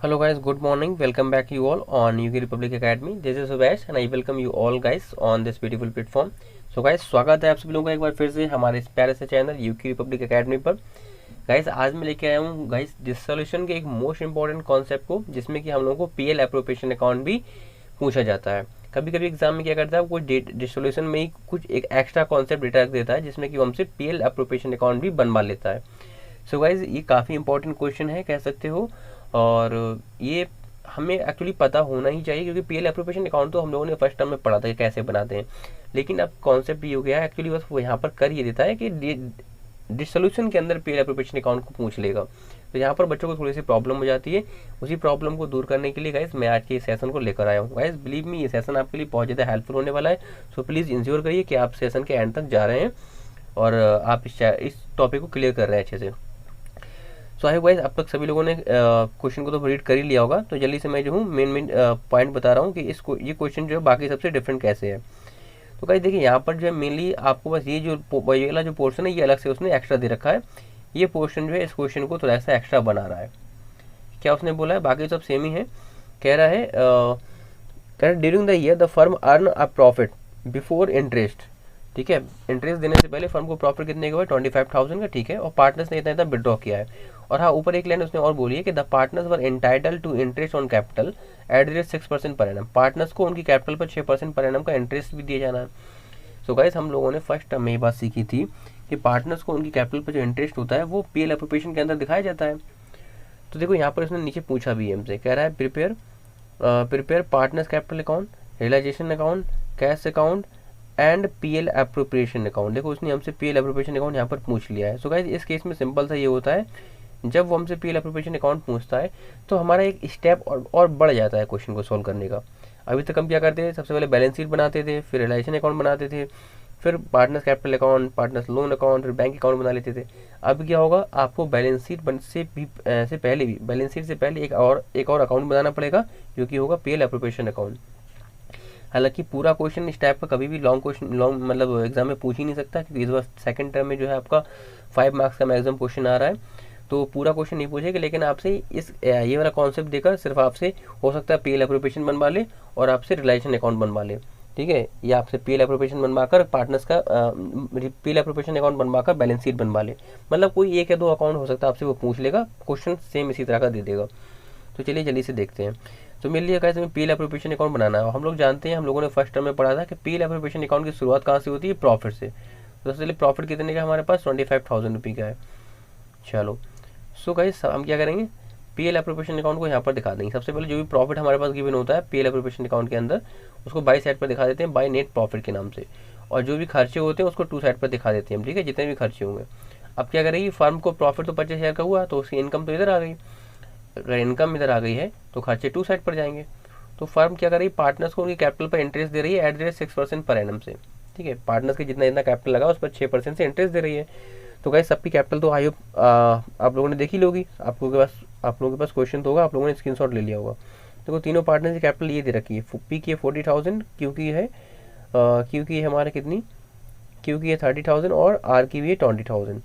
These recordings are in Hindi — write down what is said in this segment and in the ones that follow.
Hello guys, good morning. Welcome back you all on UK Republic Academy. This is Subesh and I welcome you all guys on this beautiful platform. So guys, स्वागत है आप सभी लोगों का एक बार फिर से हमारे इस प्यारे से चैनल UK Republic Academy पर। गाइस आज मैं लेके आया हूँ गाइस डिसोल्यूशन के एक मोस्ट इंपॉर्टेंट कॉन्सेप्ट को, जिसमें कि हम लोगों को PL एप्रोप्रिएशन अकाउंट भी पूछा जाता है। कभी कभी एग्जाम में क्या करता है, कोई डिसोल्यूशन में ही कुछ एक एक्स्ट्रा कॉन्सेप्ट डेटा रख देता है, जिसमें कि वो हमसे PL एप्रोप्रिएशन अकाउंट भी बनवा लेता है। सो गाइज ये काफ़ी इंपॉर्टेंट क्वेश्चन है कह सकते हो, और ये हमें एक्चुअली पता होना ही चाहिए, क्योंकि PL एप्रोप्रिएशन अकाउंट तो हम लोगों ने फर्स्ट टर्म में पढ़ा था कि कैसे बनाते हैं। लेकिन अब कॉन्सेप्ट ये हो गया है एक्चुअली, बस वो यहाँ पर कर ये देता है कि डिसोल्यूशन के अंदर PL एप्रोप्रिएशन अकाउंट को पूछ लेगा। तो यहाँ पर बच्चों को थोड़ी सी प्रॉब्लम हो जाती है। उसी प्रॉब्लम को दूर करने के लिए गाइज मैं आज के इस सेशन को लेकर आया हूँ। गाइज बिलीव मी, ये सेशन आपके लिए बहुत ज़्यादा हेल्पफुल होने वाला है। सो प्लीज़ इंश्योर करिए कि आप सेशन के एंड तक जा रहे हैं और आप इस टॉपिक को क्लियर कर रहे हैं अच्छे से। सो आई होप गाइस अब तक सभी लोगों ने क्वेश्चन को तो रीड कर ही लिया होगा। तो जल्दी से मैं जो हूँ मेन पॉइंट बता रहा हूँ कि ये क्वेश्चन जो है बाकी सबसे डिफरेंट कैसे है। तो गाइस देखिए, यहाँ पर जो है मेनली आपको बस ये वाला जो पोर्शन है ये अलग से उसने एक्स्ट्रा दे रखा है। ये पोर्शन जो है इस क्वेश्चन को थोड़ा सा एक्स्ट्रा बना रहा है। क्या उसने बोला है, बाकी सब सेम ही है। कह रहा है during the year the firm earn a profit before interest. ठीक है, इंटरेस्ट देने से पहले फर्म को प्रॉफिट कितने का हुआ, 25,000 का। ठीक है, और पार्टनर्स ने इतना इतना विड्रॉ किया है। और हाँ, ऊपर एक लाइन उसने और बोली है कि the partners were entitled to interest on capital at the rate 6% per annum. Partners को उनकी कैपिटल पर 6% पर एनम का इंटरेस्ट भी दिया जाना है। सो गाइस हम लोगों ने फर्स्ट टर्म में ये बात सीखी थी कि पार्टनर्स को उनकी कैपिटल पर जो इंटरेस्ट होता है वो PL एप्रोप्रिएशन के अंदर दिखाया जाता है। तो देखो यहाँ पर उसने नीचे पूछा भी हमसे, कह रहा है prepare partners capital account, realisation account, cash account and PL appropriation account. देखो उसने हमसे PL एप्रोप्रिएशन अकाउंट यहाँ पर पूछ लिया है। सो गाइस इस केस में सिंपल सा ये होता है, जब वो हमसे PL एप्रोप्रिएशन अकाउंट पूछता है तो हमारा एक स्टेप और बढ़ जाता है क्वेश्चन को सोल्व करने का। अभी तक हम क्या करते थे, सबसे पहले बैलेंस शीट बनाते थे, फिर रियलाइजेशन अकाउंट बनाते थे, फिर partners capital account, partners loan account, फिर बैंक अकाउंट बना लेते थे। अब क्या होगा, आपको बैलेंस शीट से पहले भी बैलेंस शीट से पहले एक और अकाउंट बनाना पड़ेगा, जो कि होगा PL एप्रोप्रिएशन अकाउंट। हालांकि पूरा क्वेश्चन इस टाइप का कभी भी लॉन्ग मतलब एग्जाम में पूछ ही नहीं सकता, क्योंकि इस बार सेकंड टर्म में जो है आपका 5 मार्क्स का मैक्सिमम क्वेश्चन आ रहा है, तो पूरा क्वेश्चन नहीं पूछेगा। लेकिन आपसे ये वाला कॉन्सेप्ट देकर सिर्फ आपसे हो सकता है PL एप्रोप्रिएशन बनवा ले और आपसे रियलाइजेशन अकाउंट बनवा ले। ठीक है, या आपसे PL एप्रोप्रिएशन बनवाकर पार्टनर्स का PL एप्रोप्रिएशन अकाउंट बनवाकर बैलेंस शीट बनवा ले। मतलब कोई एक या दो अकाउंट हो सकता है आपसे वो पूछ लेगा, क्वेश्चन सेम इसी तरह का दे देगा। तो चलिए जल्दी से देखते हैं। तो मेरे लिए कैसे PL एप्रोप्रिएशन अकाउंट बनाना है। हम लोग जानते हैं, हम लोगों ने फर्स्ट टर्म में पढ़ा था कि PL एप्रोप्रिएशन अकाउंट की शुरुआत कहाँ से होती है, प्रॉफिट से। तो सबसे पहले प्रॉफिट कितने का हमारे पास 25,000 रुपये का है। चलो सो गाइस हम क्या करेंगे, PL एप्रोप्रिएशन अकाउंट को यहाँ पर दिखा देंगे। सबसे पहले जो भी प्रॉफिट हमारे पास गिवन होता है PL एप्रोप्रिएशन अकाउंट के अंदर, उसको बाई साइड पर दिखा देते हैं, बाई नेट प्रॉफिट के नाम से। और जो भी खर्चे होते हैं उसको टू साइड पर दिखा देते हैं। ठीक है, जितने भी खर्चे होंगे। अब क्या करेगी, फर्म को प्रॉफिट तो 25,000 का हुआ, तो उसकी इनकम तो इधर आ गई। अगर इनकम इधर आ गई है तो खर्चे टू साइड पर जाएंगे। तो फर्म क्या कर रही है, पार्टनर्स को उनकी कैपिटल पर इंटरेस्ट दे रही है eight the rate 6% per annum से। ठीक है, पार्टनर्स के जितना जितना कैपिटल लगा उस पर 6% से इंटरेस्ट दे रही है। तो गाइस सबकी कैपिटल तो आई होप आप लोगों ने देखी लोगी, आप लोगों के पास क्वेश्चन तो होगा, आप लोगों ने स्क्रीनशॉट ले लिया होगा। देखो तीनों पार्टनर्स की कैपिटल ये दे रखी है, P की है 40,000, Q की है हमारे कितनी, Q की है 30,000 और R की भी है 20,000।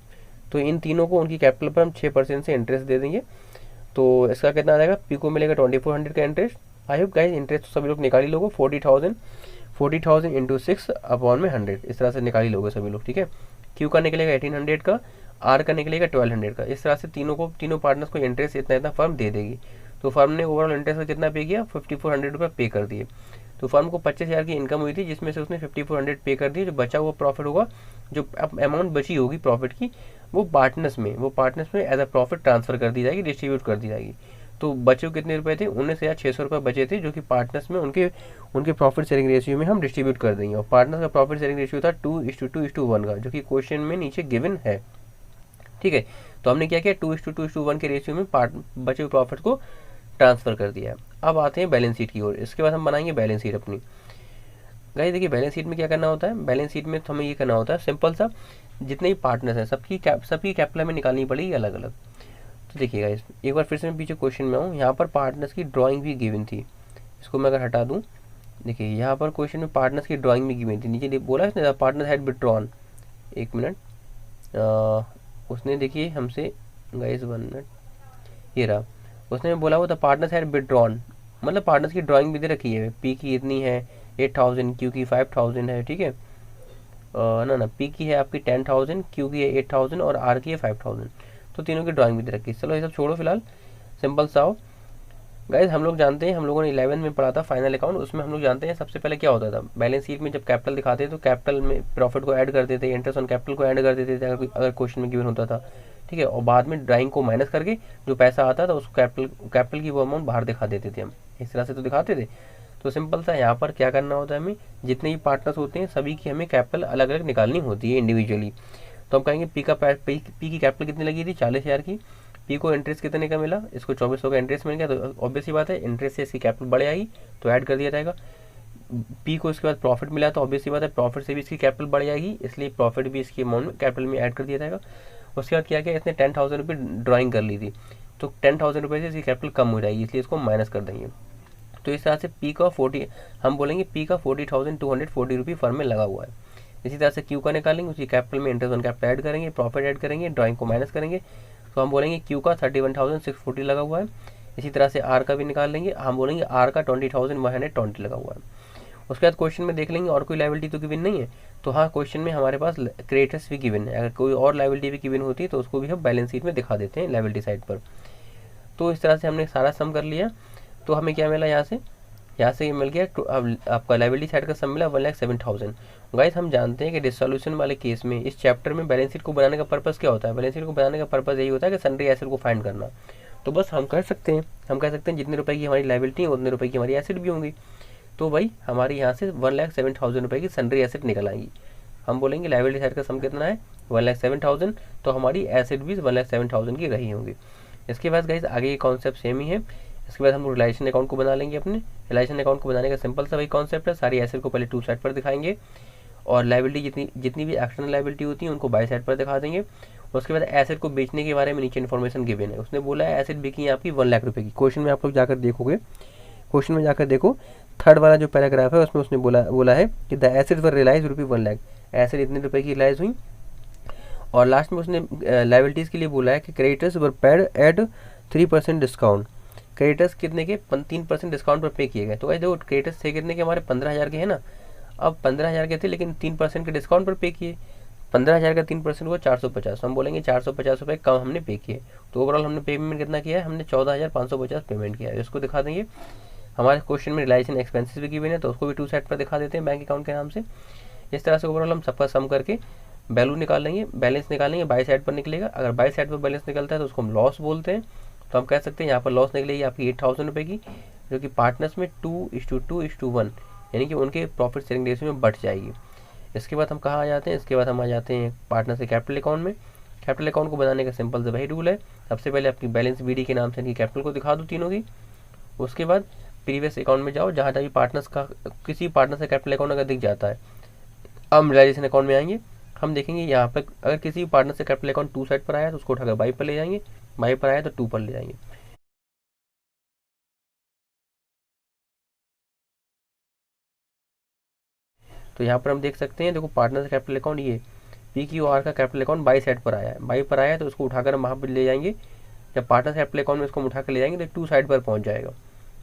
तो इन तीनों को उनकी कैपिटल पर हम 6% से इंटरेस्ट दे देंगे। तो इसका कितना आ जाएगा, P को मिलेगा 2400 का interest. I hope guys interest तो सभी लोग निकाल ही लोगे, 40,000 इंटू 6 अपॉन में 100, इस तरह से निकाल ही लोगे सभी लोग। ठीक है, Q का निकलेगा 1800 का, R का निकलेगा 1200 का। इस तरह से तीनों पार्टनर्स को इंटरेस्ट इतना इतना फर्म दे देगी। तो फर्म ने ओवरऑल इंटरेस्ट का कितना पे किया, 5400 रुपये पे कर दिए। तो फर्म को 25,000 की इनकम हुई थी, जिसमें से उसने 5400 पे कर दिए। जो बचा हुआ प्रॉफिट होगा, जो अमाउंट बची होगी प्रॉफिट की, वो पार्टनर्स में एज अ प्रॉफिट ट्रांसफर कर दी जाएगी, डिस्ट्रीब्यूट कर दी जाएगी। तो बचे कितने रुपए थे, 19,600 रुपये बचे थे, जो कि पार्टनर्स में उनके प्रॉफिट शेयरिंग रेशियो में हम डिस्ट्रीब्यूट कर देंगे। और पार्टनर्स का प्रॉफिट शेयरिंग रेशियो था 2:2:1 का, जो कि क्वेश्चन में नीचे गिवन है। ठीक है, तो हमने क्या किया, 2:2:1 के रेशियो में बचे हुए प्रॉफिट को ट्रांसफर कर दिया है। अब आते हैं बैलेंस शीट की ओर। इसके बाद हम बनाएंगे बैलेंस शीट अपनी। गाइस देखिए बैलेंस शीट में क्या करना होता है, बैलेंस शीट में तो हमें ये करना होता है सिंपल सा, जितने भी पार्टनर्स हैं सबकी कैपिटल हमें निकालनी पड़ेगी अलग अलग। तो देखिए गाइस एक बार फिर से मैं पीछे क्वेश्चन में हूँ, यहाँ पर पार्टनर्स की ड्राइंग भी गिवन थी। इसको मैं अगर हटा दूँ, देखिए यहाँ पर क्वेश्चन में पार्टनर्स की ड्राइंग भी गिवन थी। नीचे बोला इसने पार्टनर्स हैड विथड्रॉन, एक मिनट, उसने देखिए हमसे गाइस 1 मिनट, ये रहा, उसने बोला वो द पार्टनर्स हैड विड्रॉन, मतलब पार्टनर्स की ड्राइंग भी दे रखी है, पी की इतनी है 8000, क्यू की 5000 है, ठीक है। ना पी की है आपकी 10,000, क्यू की है 8000 और आर की है 5000, तो तीनों की ड्राइंग भी दे रखी है। चलो ये सब छोड़ो फिलहाल, सिंपल सा हो गाइज। हम लोग जानते हैं, हम लोगों ने 11 में पढ़ा था फाइनल अकाउंट, उसमें हम लोग जानते हैं सबसे पहले क्या होता था, बैलेंस शीट में जब कैपिटल दिखाते हैं तो कैपिटल में प्रॉफिट को ऐड कर देते थे, इंटरेस्ट ऑन कैपिटल को ऐड कर देते थे अगर क्वेश्चन में गिवन होता था, ठीक है। और बाद में ड्राइंग को माइनस करके जो पैसा आता था उसको कैपिटल की वो अमाउंट बाहर दिखा देते थे हम, इस तरह से तो दिखाते थे। तो सिंपल सा यहाँ पर क्या करना होता है, हमें जितने भी पार्टनर्स होते हैं सभी की हमें कैपिटल अलग अलग निकालनी होती है इंडिविजुअली। तो हम कहेंगे पी की कैपिटल कितनी लगी थी 40,000 की, पी को इंटरेस्ट कितने का मिला, इसको 2400 का इंटरेस्ट मिल गया, तो ऑब्वियस ही बात है इंटरेस्ट से इसकी कैपिटल बढ़ आएगी तो ऐड कर दिया जाएगा। पी को इसके बाद प्रॉफिट मिला तो ऑब्वियस ही बात है प्रॉफिट से भी इसकी कैपिटल बढ़ जाएगी, इसलिए प्रॉफिट भी इसकी अमाउंट में कैपिटल में ऐड कर दिया जाएगा। उसके बाद क्या किया, इसने 10,000 रुपये ड्राइंग कर ली थी, तो 10,000 रुपये से इसकी कैपिटल कम हो जाएगी, इसलिए इसको माइनस कर देंगे। तो इस तरह से पी का 40, हम बोलेंगे पी का 40,240 रुपये फर्म में लगा हुआ है। इसी तरह से क्यू का निकालेंगे, उसकी कैपिटल में इंटरेस्ट ऑन कैपिटल ऐड करेंगे, प्रॉफिट ऐड करेंगे, ड्राइंग को माइनस करेंगे, तो हम बोलेंगे क्यू का 31,640 लगा हुआ है। इसी तरह से आर का भी निकाल लेंगे, हम बोलेंगे आर का 20,120 लगा हुआ है। उसके बाद क्वेश्चन में देख लेंगे और कोई लाइबिलिटी तो गिवन नहीं है, तो हाँ क्वेश्चन में हमारे पास क्रेडिटर्स भी गिवन है, अगर कोई और लाइबिलिटी भी गिवन होती है तो उसको भी हम बैलेंस शीट में दिखा देते हैं लाइबिलिटी साइड पर। तो इस तरह से हमने सारा सम कर लिया, तो हमें क्या मिला यहाँ से ये मिल गया, अब आपका लाइबिलिटी साइड का सम मिला 1,07,000। गाइस हम जानते हैं कि डिसोल्यूशन वाले केस में इस चैप्टर में बैलेंस शीट को बनाने का पर्पस क्या होता है, बैलेंस शीट को बनाने का पर्पस यही होता है कि सन्ड्री एसेट को फाइंड करना। तो बस हम कह सकते हैं जितने रुपए की हमारी लाइबिलिटी है उतने रुपए की हमारी एसेट भी होंगी। तो भाई हमारी यहाँ से 1,07,000 रुपये की सन्ड्री एसेट निकल आएगी। हम बोलेंगे लाइबिलिटी साइड का सम कितना है 1,07,000, तो हमारी एसेट भी 1,07,000 की रही होंगी। इसके बाद गाइस आगे ये कॉन्सेप्ट सेम ही है। इसके बाद हम लोग रिलेशन अकाउंट को बना लेंगे। अपने रिलेशन अकाउंट को बनाने का सिंपल सा वही कॉन्सेप्ट है, सारी एसेट को पहले टू साइड पर दिखाएंगे और लाइबिलिटी जितनी भी एक्सटर्नल लाइबिलिटी होती है उनको बाई साइड पर दिखा देंगे। उसके बाद एसेट को बेचने के बारे में नीचे इन्फॉर्मेशन गिवन है, उसने बोला है एसेट बिकी है आपकी 1 लाख रुपये की। क्वेश्चन में आप लोग जाकर देखोगे, क्वेश्चन में जाकर देखो थर्ड वाला जो पैराग्राफ है उसमें उसने बोला है कि the asset were realised ₹1 lakh, asset इतने रुपए की रिलाइज हुई। और लास्ट में उसने लाइबिलिटीज़ के लिए बोला है कि creditors were paid at 3% discount, creditors कितने के 3% डिस्काउंट पर पे किए गए। तो देखो क्रेडिटर्स थे कितने के हमारे 15,000 के है ना, अब 15,000 के थे लेकिन 3% के डिस्काउंट पर पे किए, 15,000 का 3% हुआ 450, हम बोलेंगे 450 रुपये कम हमने पे किए। तो ओवरऑल हमने पेमेंट कितना किया है, हमने 14,550 पेमेंट किया है। इसको दिखा देंगे। हमारे क्वेश्चन में रिलाइजेशन एक्सपेंसेस भी गिवन है तो उसको भी टू साइड पर दिखा देते हैं बैंक अकाउंट के नाम से। इस तरह से ओवरऑल हम सबका सम करके वैल्यू निकालेंगे, बैलेंस निकालेंगे, बाई साइड पर निकलेगा। अगर बाई साइड पर बैलेंस निकलता है तो उसको हम लॉस बोलते हैं। तो हम कह सकते हैं यहाँ पर लॉस निकलेगी आपकी 8,000 रुपये की, जो कि पार्टनर्स में 2:2:1 यानी कि उनके प्रॉफिट शेयरिंग रेशियो में बढ़ जाएगी। इसके बाद हम कहाँ आ जाते हैं, इसके बाद हम आ जाते हैं पार्टनर से कैपिटल अकाउंट में। कैपिटल अकाउंट को बनाने का सिंपल से वही रूल है, सबसे पहले अपनी बैलेंस बीडी के नाम से इनकी कैपिटल को दिखा दो तीनों की। उसके बाद प्रीवियस अकाउंट में जाओ, जहाँ भी पार्टनर्स का किसी पार्टनर से कैपिटल अकाउंट अगर दिख जाता है, हम रिलाइजेशन अकाउंट में आएंगे, हम देखेंगे यहाँ पर अगर किसी पार्टनर से कैपिटल अकाउंट टू साइड पर आया तो उसको उठाकर बाई पर ले जाएंगे, बाई पर आया तो टू पर ले जाएंगे। तो यहाँ पर हम देख सकते हैं, देखो पार्टनर से कैपिटल अकाउंट ये PQR का कैपिटल अकाउंट बाई साइड पर आया है, बाई पर आया है तो उसको उठाकर हम वहाँ पर ले जाएंगे। जब पार्टनर से कैपिटल अकाउंट में उसको उठा कर ले जाएंगे तो टू साइड पर पहुँच जाएगा।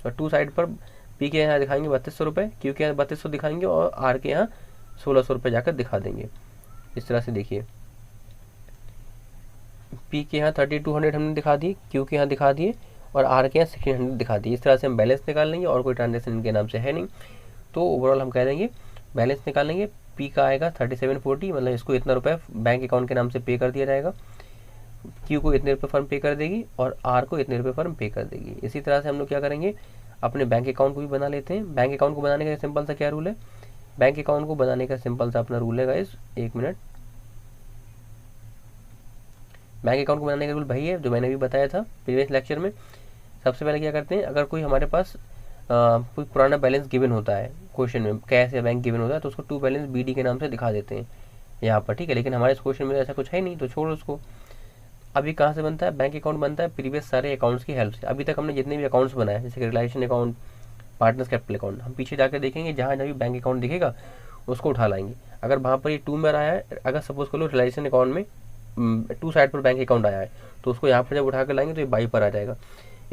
और टू साइड पर पी के यहाँ दिखाएंगे 3200 रुपये, क्यू के यहाँ 3200 दिखाएंगे और आर के यहाँ 1600 रुपये जाकर दिखा देंगे। इस तरह से देखिए पी के यहाँ 3200 हमने दिखा दिए, क्यू के यहाँ दिखा दिए और आर के यहाँ 1600 दिखा दिए। इस तरह से हम बैलेंस निकाल लेंगे और कोई ट्रांजेक्शन इनके नाम से है नहीं। तो ओवरऑल हम कह देंगे बैलेंस निकालेंगे, पी का आएगा 3740, मतलब इसको इतना रुपये बैंक अकाउंट के नाम से पे कर दिया जाएगा, क्यू को इतने रुपये फर्म पे कर देगी और आर को इतने रुपये फर्म पे कर देगी। इसी तरह से हम लोग क्या करेंगे, अपने बैंक अकाउंट को भी बना लेते हैं। बैंक अकाउंट को बनाने का सिंपल सा क्या रूल है, बैंक अकाउंट को बनाने का सिंपल सा अपना रूल है गाइस, एक मिनट। बैंक अकाउंट को बनाने का रूल वही है जो मैंने भी बताया था प्रीवियस लेक्चर में। सबसे पहले क्या करते हैं, अगर कोई हमारे पास कोई पुराना बैलेंस गिवन होता है, क्वेश्चन में कैश या बैंक गिवन होता है, तो उसको टू बैलेंस BD के नाम से दिखा देते हैं यहाँ पर, ठीक है। लेकिन हमारे इस क्वेश्चन में ऐसा कुछ है नहीं तो छोड़ो उसको। अभी कहाँ से बनता है, बैंक अकाउंट बनता है प्रीवियस सारे अकाउंट्स की हेल्प से। अभी तक हमने जितने भी अकाउंट्स बनाए जैसे कि realisation account, partners capital account, हम पीछे जाकर देखेंगे जहाँ जहाँ भी बैंक अकाउंट दिखेगा उसको उठा लाएंगे। अगर वहाँ पर ये टू में आया है, अगर सपोज कर लो रिलेशन अकाउंट में टू साइड पर बैंक अकाउंट आया है तो उसको यहाँ पर जब उठा कर लाएंगे तो ये बाई पर आ जाएगा।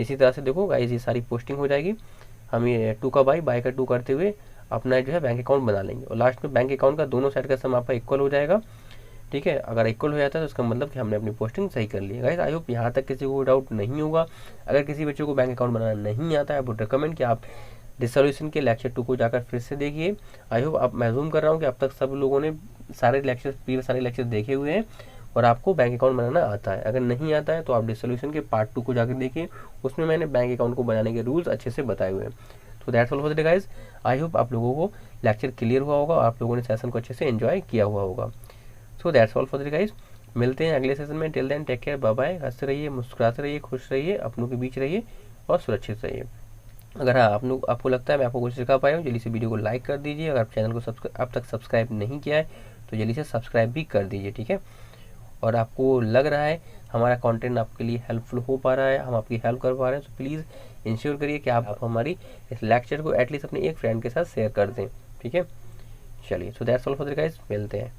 इसी तरह से देखो गाइस ये सारी पोस्टिंग हो जाएगी। हम ये 2 का बाय का 2 करते हुए अपना जो है बैंक अकाउंट बना लेंगे और लास्ट में बैंक अकाउंट का दोनों साइड का सम आपका इक्वल हो जाएगा। ठीक है, अगर इक्वल हो जाता है तो उसका मतलब कि हमने अपनी पोस्टिंग सही कर ली है। गाइस आई होप यहाँ तक किसी को डाउट नहीं होगा। अगर किसी बच्चे को बैंक अकाउंट बनाना नहीं आता है, आई वुड रिकमेंड कि आप डिसोल्यूशन के लेक्चर 2 को जाकर फिर से देखिए। आई होप आप मैं जूम कर रहा हूँ कि अब तक सब लोगों ने प्रीवियस सारे लेक्चर देखे हुए हैं और आपको बैंक अकाउंट बनाना आता है। अगर नहीं आता है तो आप डिसोल्यूशन के पार्ट 2 को जाकर देखिए, उसमें मैंने बैंक अकाउंट को बनाने के रूल्स अच्छे से बताए हुए हैं। तो that's all for the guys. I hope आप लोगों को लेक्चर क्लियर हुआ होगा, आप लोगों ने सेशन को अच्छे से एंजॉय किया हुआ होगा। So that's all for the guys. मिलते हैं अगले सेशन में। Till then take care, bye bye. हंसते रहिए, मुस्कुराते रहिए, खुश रहिए, अपनों के बीच रहिए और सुरक्षित रहिए। अगर हाँ आपको लगता है मैं आपको कुछ सिखा पाया हूँ, जल्दी से वीडियो को लाइक कर दीजिए। अगर आप चैनल को अब तक सब्सक्राइब नहीं किया है तो जल्दी से सब्सक्राइब भी कर दीजिए। ठीक है, और आपको लग रहा है हमारा कंटेंट आपके लिए हेल्पफुल हो पा रहा है, हम आपकी हेल्प कर पा रहे हैं, तो प्लीज़ इंश्योर करिए कि आप हमारी इस लेक्चर को एटलीस्ट अपने एक फ्रेंड के साथ शेयर कर दें। ठीक है, चलिए, सो that's all for the guys. मिलते हैं।